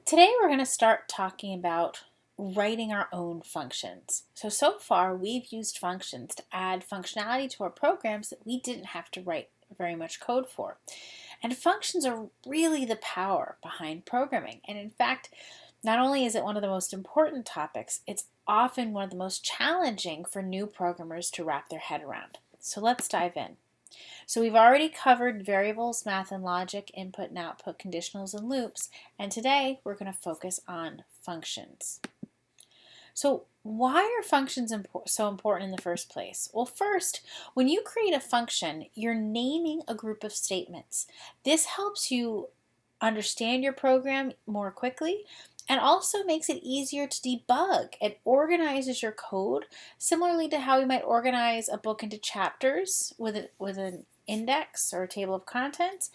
Today we're going to start talking about writing our own functions. So far we've used functions to add functionality to our programs that we didn't have to write very much code for. And functions are really the power behind programming. And in fact, not only is it one of the most important topics, it's often one of the most challenging for new programmers to wrap their head around. So let's dive in. So we've already covered variables, math and logic, input and output, conditionals and loops, and today we're going to focus on functions. So why are functions so important in the first place? Well, first, when you create a function, you're naming a group of statements. This helps you understand your program more quickly and also makes it easier to debug. It organizes your code similarly to how we might organize a book into chapters with an index or a table of contents.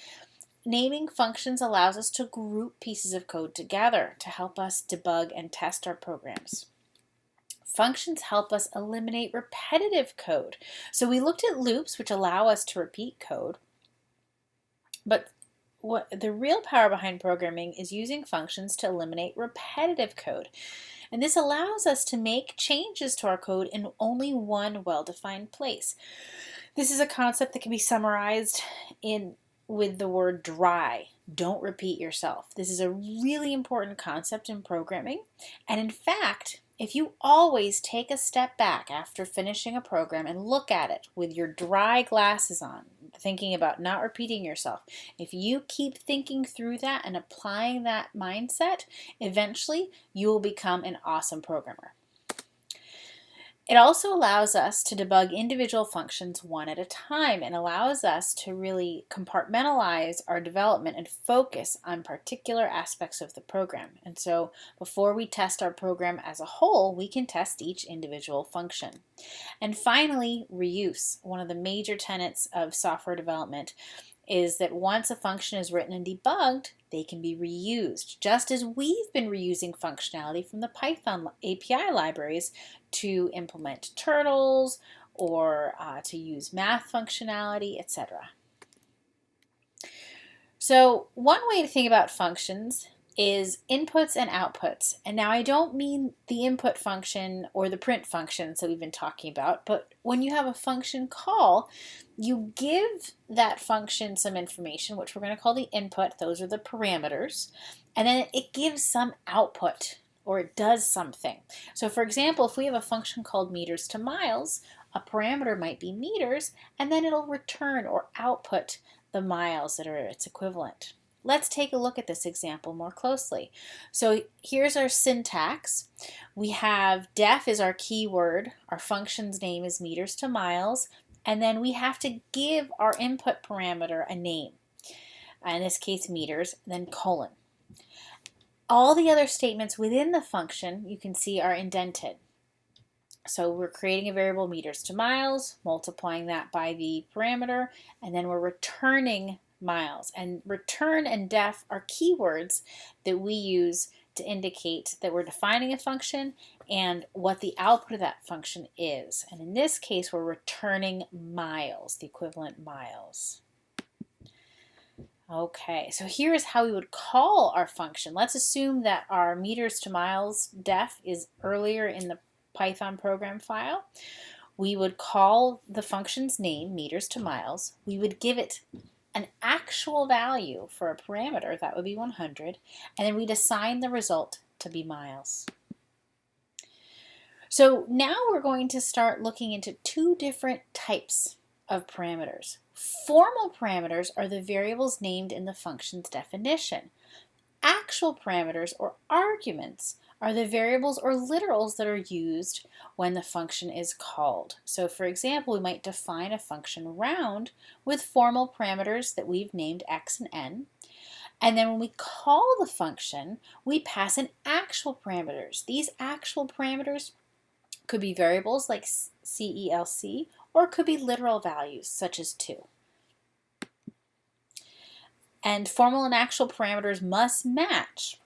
Naming functions allows us to group pieces of code together to help us debug and test our programs. Functions help us eliminate repetitive code. So we looked at loops, which allow us to repeat code, but what the real power behind programming is using functions to eliminate repetitive code. And this allows us to make changes to our code in only one well-defined place. This is a concept that can be summarized with the word dry. Don't repeat yourself. This is a really important concept in programming. And in fact, if you always take a step back after finishing a program and look at it with your dry glasses on, thinking about not repeating yourself, if you keep thinking through that and applying that mindset, eventually you will become an awesome programmer. It also allows us to debug individual functions one at a time and allows us to really compartmentalize our development and focus on particular aspects of the program. And so before we test our program as a whole, we can test each individual function. And finally, reuse. One of the major tenets of software development is that once a function is written and debugged, they can be reused, just as we've been reusing functionality from the Python API libraries to implement turtles or to use math functionality, etc. So one way to think about functions is inputs and outputs. And now I don't mean the input function or the print functions that we've been talking about, but when you have a function call, you give that function some information, which we're going to call the input. Those are the parameters. And then it gives some output, or it does something. So for example, if we have a function called meters to miles, a parameter might be meters, and then it'll return or output the miles that are its equivalent. Let's take a look at this example more closely. So here's our syntax. We have def is our keyword, our function's name is meters to miles, and then we have to give our input parameter a name. In this case meters, then colon. All the other statements within the function you can see are indented. So we're creating a variable meters to miles, multiplying that by the parameter, and then we're returning miles. And return and def are keywords that we use to indicate that we're defining a function and what the output of that function is. And in this case, we're returning miles, the equivalent miles. Okay, so here is how we would call our function. Let's assume that our meters to miles def is earlier in the Python program file. We would call the function's name, meters to miles. We would give it an actual value for a parameter, that would be 100, and then we'd assign the result to be miles. So now we're going to start looking into two different types of parameters. Formal parameters are the variables named in the function's definition. Actual parameters or arguments are the variables or literals that are used when the function is called. So for example, we might define a function round with formal parameters that we've named x and n. And then when we call the function, we pass in actual parameters. These actual parameters could be variables like CELC, or it could be literal values such as 2. And formal and actual parameters must match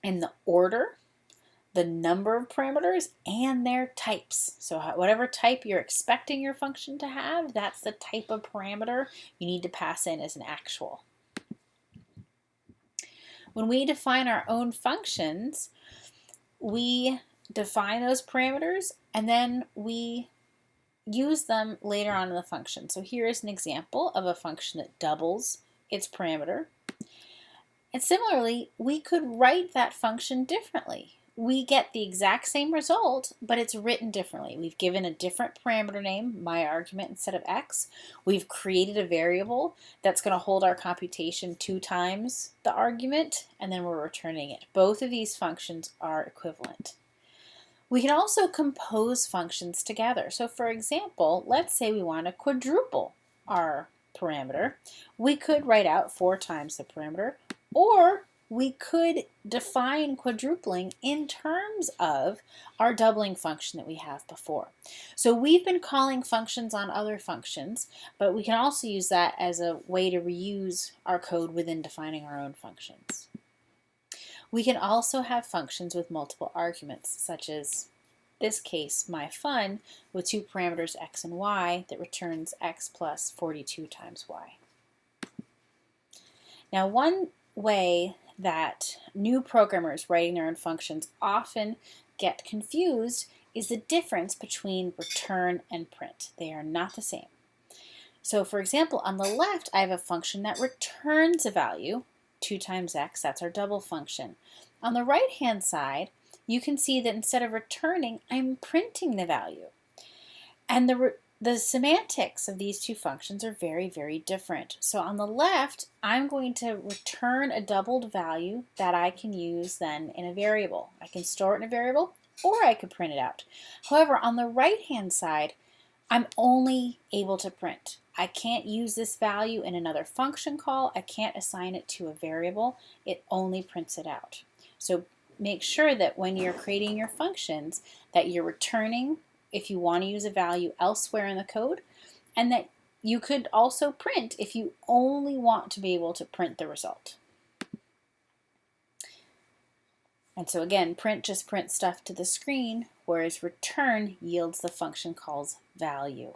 in the order, the number of parameters, and their types. So whatever type you're expecting your function to have, that's the type of parameter you need to pass in as an actual. When we define our own functions, we define those parameters and then we use them later on in the function. So here is an example of a function that doubles its parameter. And similarly, we could write that function differently. We get the exact same result, but it's written differently. We've given a different parameter name, my argument instead of x. We've created a variable that's going to hold our computation 2 times the argument, and then we're returning it. Both of these functions are equivalent. We can also compose functions together. So for example, let's say we want to quadruple our parameter. We could write out 4 times the parameter, or we could define quadrupling in terms of our doubling function that we have before. So we've been calling functions on other functions, but we can also use that as a way to reuse our code within defining our own functions. We can also have functions with multiple arguments, such as this case, myFun, with 2 parameters x and y that returns x plus 42 times y. Now, one way that new programmers writing their own functions often get confused is the difference between return and print. They are not the same. So for example, on the left, I have a function that returns a value, 2 times x, that's our double function. On the right-hand side, you can see that instead of returning, I'm printing the value. And the semantics of these 2 functions are very, very different. So on the left, I'm going to return a doubled value that I can use then in a variable. I can store it in a variable, or I could print it out. However, on the right-hand side, I'm only able to print. I can't use this value in another function call. I can't assign it to a variable. It only prints it out. So make sure that when you're creating your functions that you're returning if you want to use a value elsewhere in the code, and that you could also print if you only want to be able to print the result. And so again, print just prints stuff to the screen, whereas return yields the function call's value.